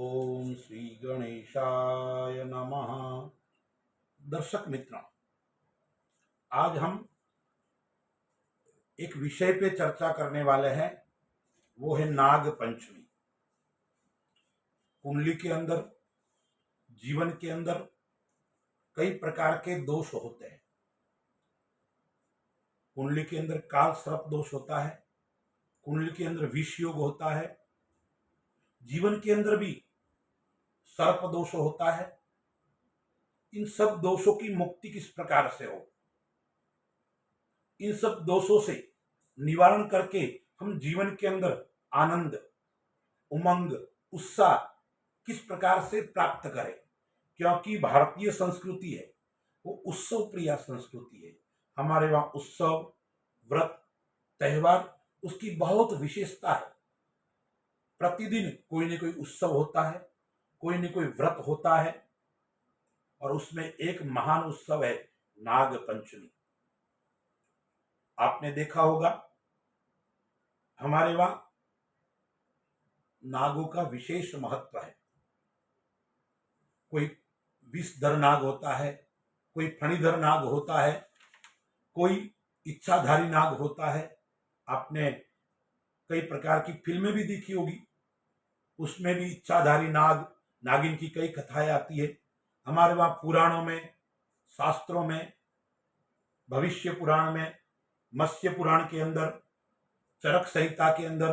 ओम श्री गणेशाय नमः। दर्शक मित्रों, आज हम एक विषय पे चर्चा करने वाले हैं, वो है नाग पंचमी। कुंडली के अंदर, जीवन के अंदर कई प्रकार के दोष होते हैं। कुंडली के अंदर काल सर्प दोष होता है, कुंडली के अंदर विष योग होता है, जीवन के अंदर भी सर्प दोष होता है। इन सब दोषों की मुक्ति किस प्रकार से हो, इन सब दोषों से निवारण करके हम जीवन के अंदर आनंद, उमंग, उत्साह किस प्रकार से प्राप्त करें। क्योंकि भारतीय संस्कृति है वो उत्सव प्रिय संस्कृति है। हमारे वहां उत्सव, व्रत, त्योहार उसकी बहुत विशेषता है। प्रतिदिन कोई न कोई उत्सव होता है, कोई न कोई व्रत होता है, और उसमें एक महान उत्सव है नाग पंचमी। आपने देखा होगा हमारे वहां नागों का विशेष महत्व है। कोई विषधर नाग होता है, कोई फणीधर नाग होता है, कोई इच्छाधारी नाग होता है। आपने कई प्रकार की फिल्में भी देखी होगी, उसमें भी इच्छाधारी नाग, नागिन की कई कथाएं आती है। हमारे वहां पुराणों में, शास्त्रों में, भविष्य पुराण में, मत्स्य पुराण के अंदर, चरक संहिता के अंदर,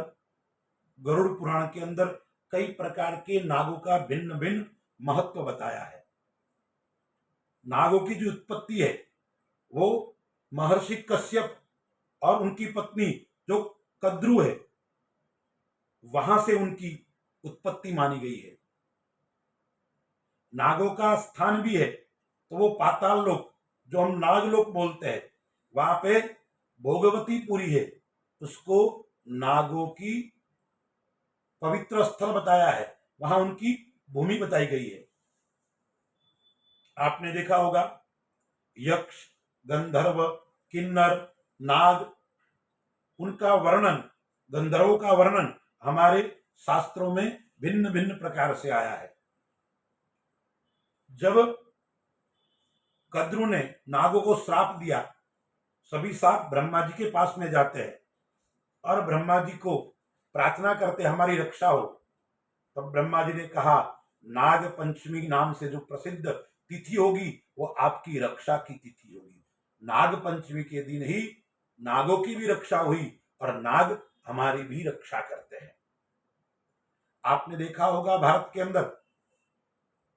गरुड़ पुराण के अंदर कई प्रकार के नागों का भिन्न भिन्न महत्व बताया है। नागों की जो उत्पत्ति है वो महर्षि कश्यप और उनकी पत्नी जो कद्रु है, वहां से उनकी उत्पत्ति मानी गई है। नागों का स्थान भी है तो वो पाताल लोक, जो हम नागलोक बोलते हैं, वहां पे भोगवतीपुरी है, उसको नागों की पवित्र स्थल बताया है, वहां उनकी भूमि बताई गई है। आपने देखा होगा यक्ष, गंधर्व, किन्नर, नाग, उनका वर्णन, गंधर्वों का वर्णन हमारे शास्त्रों में भिन्न भिन्न प्रकार से आया है। जब कद्रु ने नागों को श्राप दिया, सभी सांप ब्रह्मा जी के पास में जाते हैं और ब्रह्मा जी को प्रार्थना करते हमारी रक्षा हो। तब ब्रह्मा जी ने कहा नाग पंचमी नाम से जो प्रसिद्ध तिथि होगी वो आपकी रक्षा की तिथि होगी। नाग पंचमी के दिन ही नागों की भी रक्षा हुई और नाग हमारी भी रक्षा करते हैं। आपने देखा होगा भारत के अंदर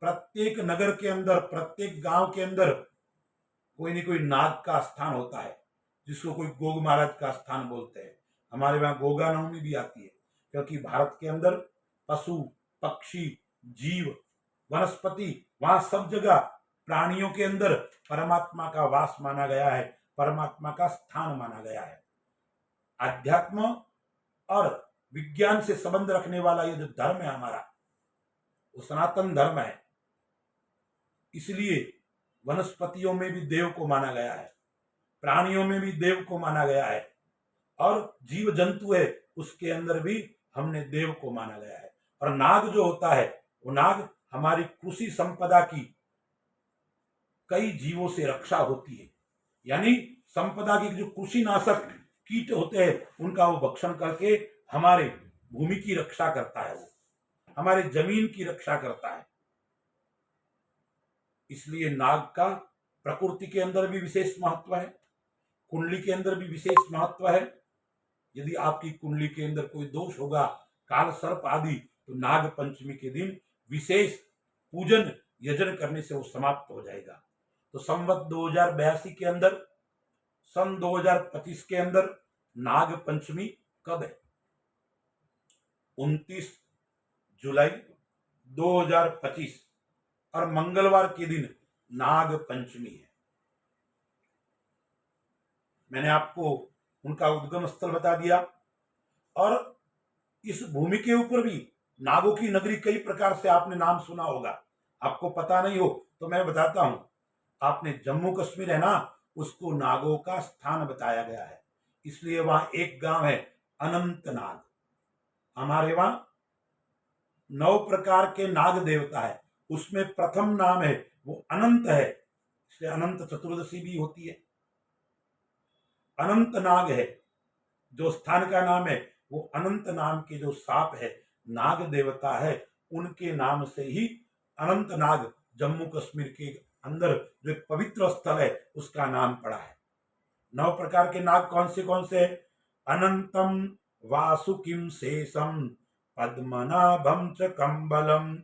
प्रत्येक नगर के अंदर, प्रत्येक गांव के अंदर कोई न कोई नाग का स्थान होता है, जिसको कोई गोग महाराज का स्थान बोलते हैं। हमारे वहां गोगा नवमी भी आती है, क्योंकि भारत के अंदर पशु, पक्षी, जीव, वनस्पति, वहां सब जगह प्राणियों के अंदर परमात्मा का वास माना गया है, परमात्मा का स्थान माना गया है। अध्यात्म और विज्ञान से संबंध रखने वाला ये जो धर्म है हमारा, वो सनातन धर्म है। इसलिए वनस्पतियों में भी देव को माना गया है, प्राणियों में भी देव को माना गया है, और जीव जंतु है उसके अंदर भी हमने देव को माना गया है। और नाग जो होता है, वो नाग हमारी कृषि संपदा की कई जीवों से रक्षा होती है। यानी संपदा की जो कृषि नाशक कीट होते हैं उनका वो भक्षण करके हमारे भूमि की रक्षा करता है, वो हमारे जमीन की रक्षा करता है। इसलिए नाग का प्रकृति के अंदर भी विशेष महत्व है, कुंडली के अंदर भी विशेष महत्व है। यदि आपकी कुंडली के अंदर कोई दोष होगा, काल सर्प आदि, तो नाग पंचमी के दिन विशेष पूजन यजन करने से वो समाप्त हो जाएगा। तो संवत 2082 के अंदर, सन 2025 के अंदर नाग पंचमी कब है? 29 जुलाई 2025 और मंगलवार के दिन नाग पंचमी है। मैंने आपको उनका उद्गम स्थल बता दिया, और इस भूमि के ऊपर भी नागों की नगरी कई प्रकार से आपने नाम सुना होगा। आपको पता नहीं हो तो मैं बताता हूं। आपने जम्मू कश्मीर है ना, उसको नागों का स्थान बताया गया है, इसलिए वहां एक गांव है अनंतनाग। हमारे वहां 9 प्रकार के नाग देवता है, उसमें प्रथम नाम है वो अनंत है, इसलिए अनंत चतुर्दशी भी होती है। अनंत नाग है, जो स्थान का नाम है वो अनंत नाम के जो सांप है, नाग देवता है, उनके नाम से ही अनंत नाग जम्मू कश्मीर के अंदर जो एक पवित्र स्थल है उसका नाम पड़ा है। 9 प्रकार के नाग कौन से हैं? अनंतम वासुकिम शेषम पद्मनाभम च कंबलम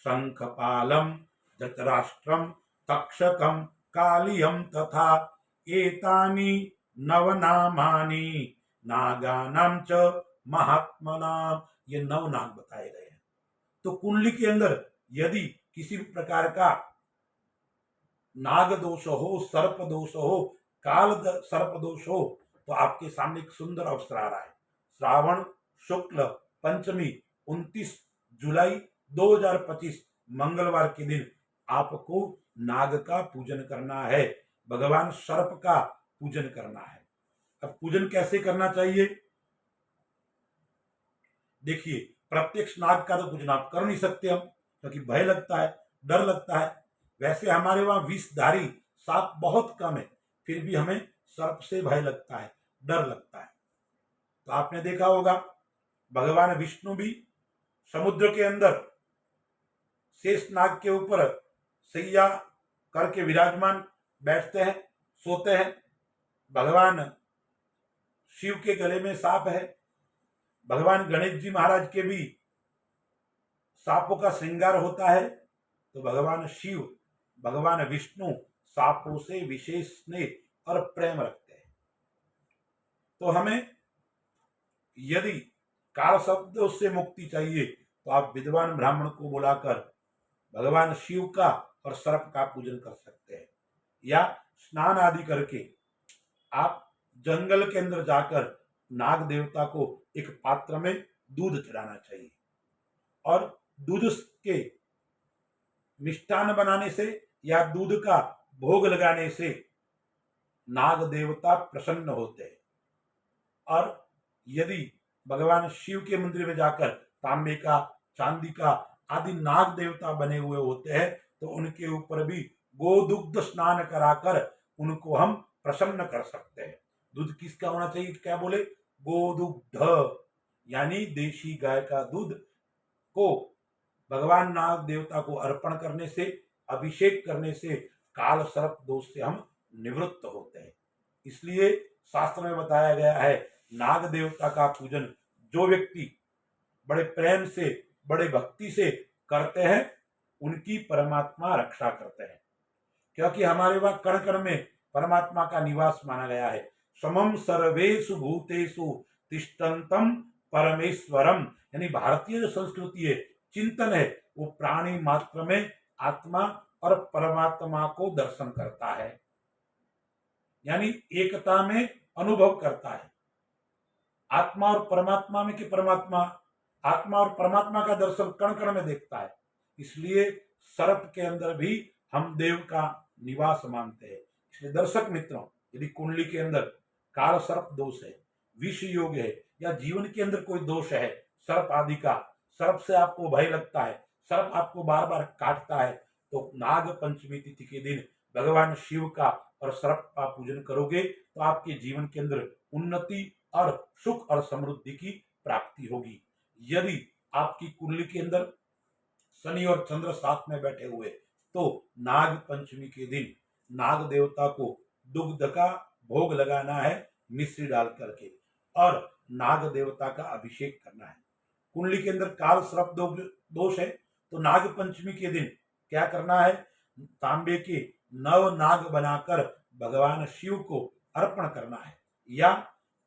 शंखपालम जतराष्ट्रम तक्षकम कालियम तथा एतानि नवनामानि नागानाम च महात्मनाम। ये 9 नाग बताए गए हैं। तो कुंडली के अंदर यदि किसी भी प्रकार का नाग दोष हो, सर्प दोष हो, सर्प दोष हो, तो आपके सामने एक सुंदर अवसर आ रहा है। श्रावण शुक्ल पंचमी 29 जुलाई 2025 मंगलवार के दिन आपको नाग का पूजन करना है, भगवान सर्प का पूजन करना है। अब पूजन कैसे करना चाहिए? देखिए, प्रत्यक्ष नाग का तो पूजन आप कर नहीं सकते हम, क्योंकि भय लगता है, डर लगता है। वैसे हमारे वहां विषधारी सांप बहुत कम है, फिर भी हमें सर्प से भय लगता है, डर लगता है। तो आपने देखा होगा भगवान विष्णु भी समुद्र के अंदर शेष नाग के ऊपर सैया करके विराजमान बैठते हैं, सोते हैं। भगवान शिव के गले में सांप है। भगवान गणेश जी महाराज के भी सांपों का श्रृंगार होता है। तो भगवान शिव, भगवान विष्णु सांपों से विशेष स्नेह और प्रेम रखते हैं। तो हमें यदि काल शब्द से मुक्ति चाहिए तो आप विद्वान ब्राह्मण को बुलाकर भगवान शिव का और सर्प का पूजन कर सकते हैं, या स्नान आदि करके आप जंगल के अंदर जाकर नाग देवता को एक पात्र में दूध चढ़ाना चाहिए, और दूध के मिष्टान बनाने से या दूध का भोग लगाने से नाग देवता प्रसन्न होते हैं। और यदि भगवान शिव के मंदिर में जाकर तांबे का, चांदी का आदि नाग देवता बने हुए होते हैं, तो उनके ऊपर भी गोदुग्ध स्नान कराकर उनको हम प्रसन्न कर सकते हैं। दूध किसका होना चाहिए? क्या बोले? गोदुग्ध, यानी देशी गाय का दूध को भगवान नाग देवता को अर्पण करने से, अभिषेक करने से काल सर्प दोष से हम निवृत्त होते हैं। इसलिए शास्त्र में बताया गया है, नाग देवता का पूजन जो व्यक्ति बड़े प्रेम से, बड़े भक्ति से करते हैं, उनकी परमात्मा रक्षा करते हैं। क्योंकि हमारे वहां कण कण में परमात्मा का निवास माना गया है। समम सर्वेषु भूतेषु तिष्ठन्तं परमेश्वरम, यानी भारतीय जो संस्कृति है, चिंतन है, वो प्राणी मात्र में आत्मा और परमात्मा को दर्शन करता है, यानी एकता में अनुभव करता है। आत्मा और परमात्मा में कि परमात्मा, आत्मा और परमात्मा का दर्शन कण कण में देखता है। इसलिए सर्प के अंदर भी हम देव का निवास मानते हैं। इसलिए दर्शक मित्रों, यदि कुंडली के अंदर काल सर्प दोष है, विष योग है, या जीवन के अंदर कोई दोष है सर्प आदि का, सर्प से आपको भय लगता है, सर्प आपको बार बार काटता है, तो नाग पंचमी तिथि के दिन भगवान शिव का और सर्प का पूजन करोगे तो आपके जीवन के अंदर उन्नति और सुख और समृद्धि की प्राप्ति होगी। यदि आपकी कुंडली के अंदर शनि और चंद्र साथ में बैठे हुए, तो नाग पंचमी के दिन नाग देवता को दुग्ध का भोग लगाना है मिश्री डाल करके, और नाग देवता का अभिषेक करना है। कुंडली के अंदर काल सर्प दोष है, तो नाग पंचमी के दिन क्या करना है? तांबे के 9 नाग बनाकर भगवान शिव को अर्पण करना है, या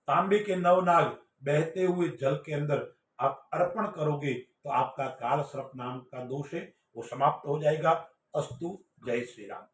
तांबे के 9 नाग बहते हुए जल के अंदर आप अर्पण करोगे तो आपका काल सर्प नाम का दोष है वो समाप्त हो जाएगा। अस्तु, जय श्री राम।